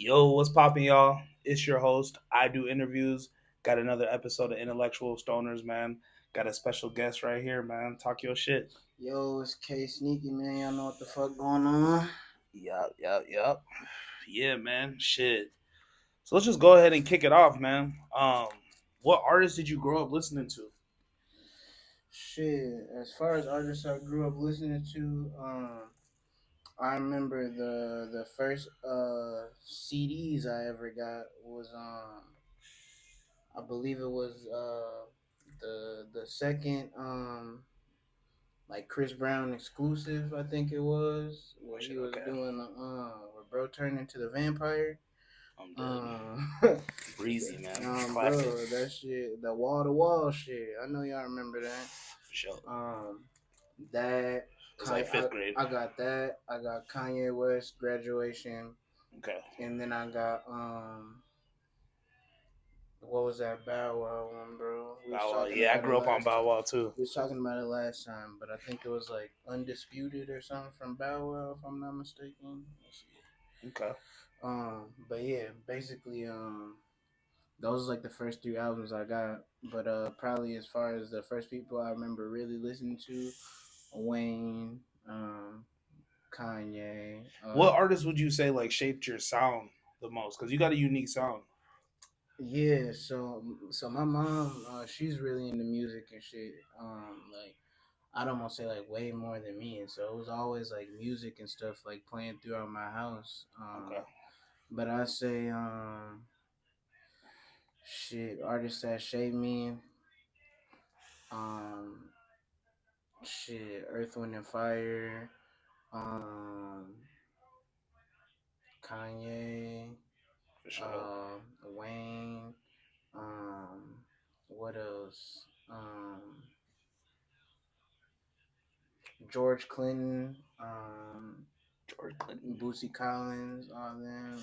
Yo, what's poppin', y'all? It's your host. I do interviews. Got another episode of Intellectual Stoners, man. Got a special guest right here, man. Talk your shit. Yo, it's K Sneaky, man. Y'all know what the fuck going on? Yup. Yeah, man. Shit. So let's just go ahead and kick it off, man. What artists did you grow up listening to? Shit, as far as artists I grew up listening to, I remember the first CDs I ever got was I believe it was the second like Chris Brown exclusive, I think it was, Oh where shit. he was Okay. doing where bro turned into the vampire. I'm dead. Um, Breezy, man. bro, Classic. that shit, the wall to wall shit. I know y'all remember that. For sure. Um, that It was like fifth grade. I got that. I got Kanye West graduation, Okay. and then I got what was that Bow Wow one, bro? We was Bow Wow. talking Yeah, I about it grew up on last Bow time. Wow too. We was talking about it last time, but I think it was like Undisputed or something from Bow Wow, if I'm not mistaken. Let's see. Okay. But yeah, basically, those are like the first three albums I got. But probably as far as the first people I remember really listening to, Wayne, Kanye. What artist would you say like shaped your sound the most? Because you got a unique sound. Yeah, so my mom, she's really into music and shit. Like I'd almost say like way more than me, and so it was always like music and stuff like playing throughout my house. Okay. But I say, shit, artists that shaped me, um, shit, Earth, Wind and Fire, um, Kanye, For sure. Wayne, what else? George Clinton, George Clinton. Bootsy Collins, all them.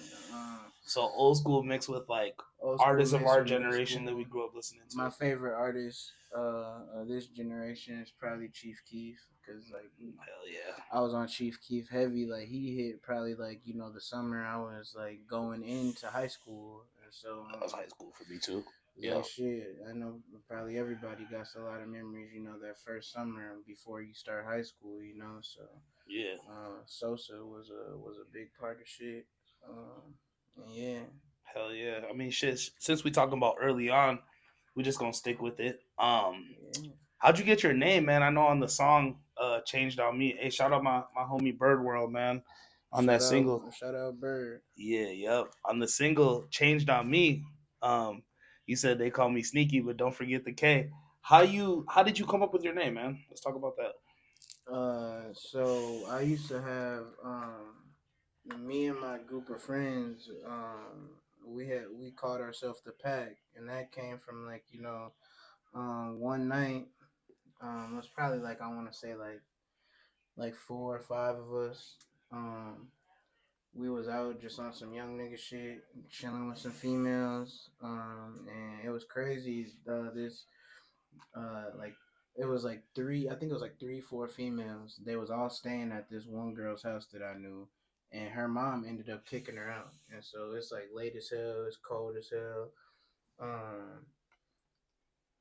So old school mixed with like Old school artists of mixed our with new generation that we school. grew up listening to. My favorite artist of this generation is probably Chief Keef, because like Hell yeah. I was on Chief Keef heavy. Like he hit probably like the summer I was like going into high school, and so That was high school for me too. it's Yeah. like shit. I know probably everybody got a lot of memories. That first summer before you start high school. So Yeah. Sosa was a big part of shit. And yeah, Hell yeah. I mean shit, since we talking about early on, we just gonna stick with it. yeah. How'd you get your name, man? I know on the song Changed on Me. Hey, shout out my homie Bird World, man. On that single. Shout out Bird. Yeah, yep. On the single Changed on Me, um, you said they call me sneaky, but don't forget the K. How did you come up with your name, man? Let's talk about that. So I used to have me and my group of friends. We called ourselves the Pack, and that came from like one night. It was probably like I want to say like four or five of us. Um, we was out just on some young nigga shit, chilling with some females. And it was crazy. This like it was like three. I think it was like three, four females. They was all staying at this one girl's house that I knew, and her mom ended up kicking her out. And so it's like late as hell. It's cold as hell. Um,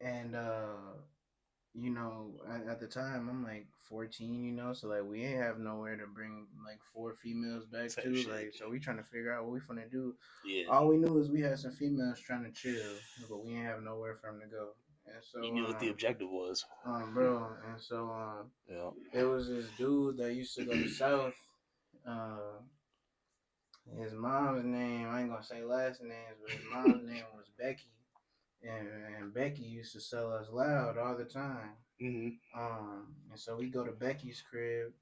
and at the time I'm like 14, so like we ain't have nowhere to bring like four females back Same to, shit. like, so we trying to figure out what we finna do. Yeah. All we knew is we had some females trying to chill, but we ain't have nowhere for them to go. And You so knew what the objective was. bro, and so Yeah. it was this dude that used to go to South. uh his mom's name, I ain't gonna say last names, but his mom's name was Becky. And Becky used to sell us loud all the time. Hmm. And so we go to Becky's crib,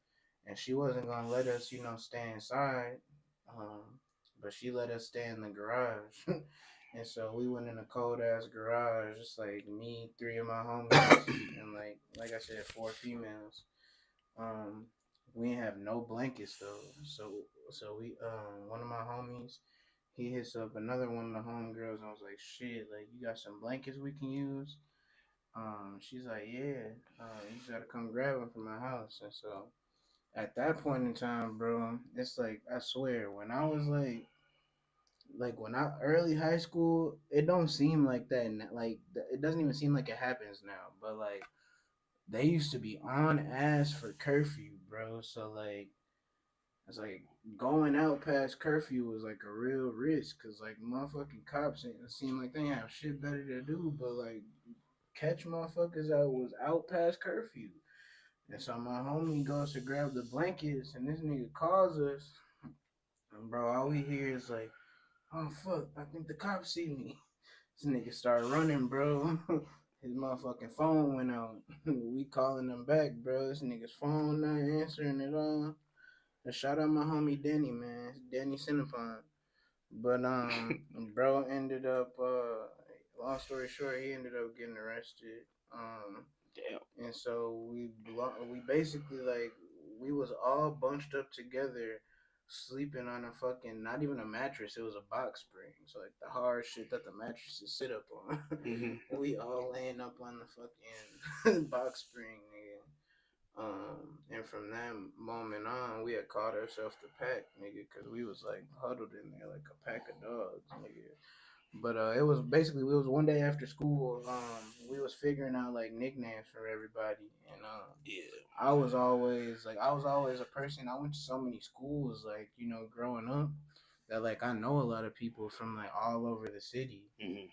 and she wasn't gonna let us, stay inside. But she let us stay in the garage. And so we went in a cold ass garage, just like me, three of my homies, and like I said, four females. Um, we didn't have no blankets though. So we one of my homies, he hits up another one of the homegirls, and I was like, shit, like you got some blankets we can use? She's like, yeah, you just gotta come grab them from my house. And so at that point in time, bro, it's like I swear, when I was like like when I early high school, it don't seem like that. Like it doesn't even seem like it happens now. But like they used to be on ass for curfew, bro. So like it's like going out past curfew was like a real risk because like motherfucking cops it seem like they have shit better to do, but like catch motherfuckers out was out past curfew. And so my homie goes to grab the blankets and this nigga calls us. And bro, all we hear is like, oh fuck, I think the cops see me. This nigga started running, bro. His motherfucking phone went out. We calling him back, bro. This nigga's phone not answering at all. Shout out my homie Danny, man. Danny Cinnapon. But bro ended up long story short, he ended up getting arrested. Damn. And so we basically like we was all bunched up together, sleeping on a fucking not even a mattress. It was a box spring. So like the hard shit that the mattresses sit up on. Hmm. We all laying up on the fucking box spring, nigga. And from that moment on, we had called ourselves the pack, nigga, because we was like huddled in there like a pack of dogs, nigga. But it was basically it was one day after school. We was figuring out like nicknames for everybody, and Yeah. I was always a person. I went to so many schools, like growing up, that like I know a lot of people from like all over the city. Hmm.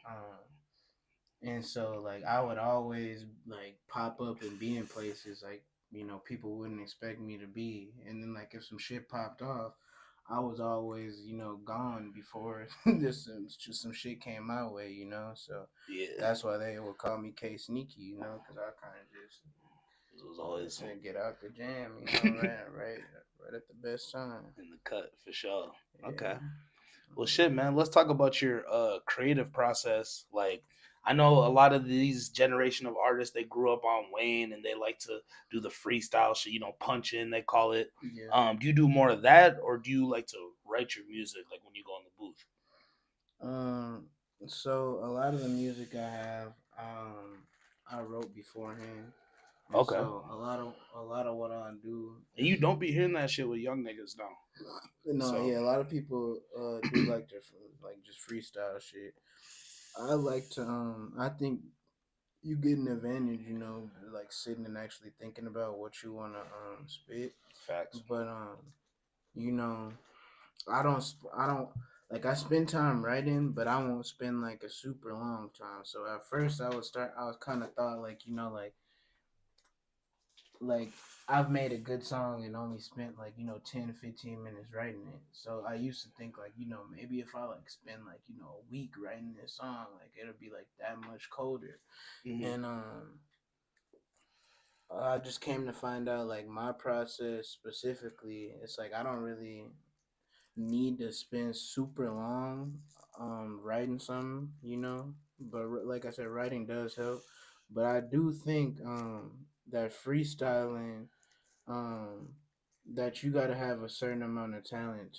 And so like I would always like pop up and be in places like people wouldn't expect me to be, and then like if some shit popped off, I was always gone before just some shit came my way, So Yeah. that's why they would call me K Sneaky, because I kind of just It was always to some get out the jam, right at the best time. in the cut for sure. Okay. Yeah. Well, shit, man. Let's talk about your creative process. Like, I know a lot of these generation of artists they grew up on Wayne and they like to do the freestyle shit. Punch in they call it. Yeah. Do you do more of that, or do you like to write your music like when you go in the booth? Um, so a lot of the music I have, I wrote beforehand, and Okay. so a lot of what I do And is you don't be hearing that shit with young niggas now. no, So yeah, a lot of people do like to like just freestyle shit. I like to I think you get an advantage, like sitting and actually thinking about what you want to spit, facts. but you know I don't like I spend time writing, but I won't spend like a super long time. So at first I was kind of thought like like I've made a good song and only spent like 10 15 minutes writing it. So I used to think like maybe if I like spend like a week writing this song, like it'll be like that much colder. Hmm. And I just came to find out like my process specifically, it's like I don't really need to spend super long writing something, but like I said, writing does help. But I do think that freestyling, um that you got to have a certain amount of talent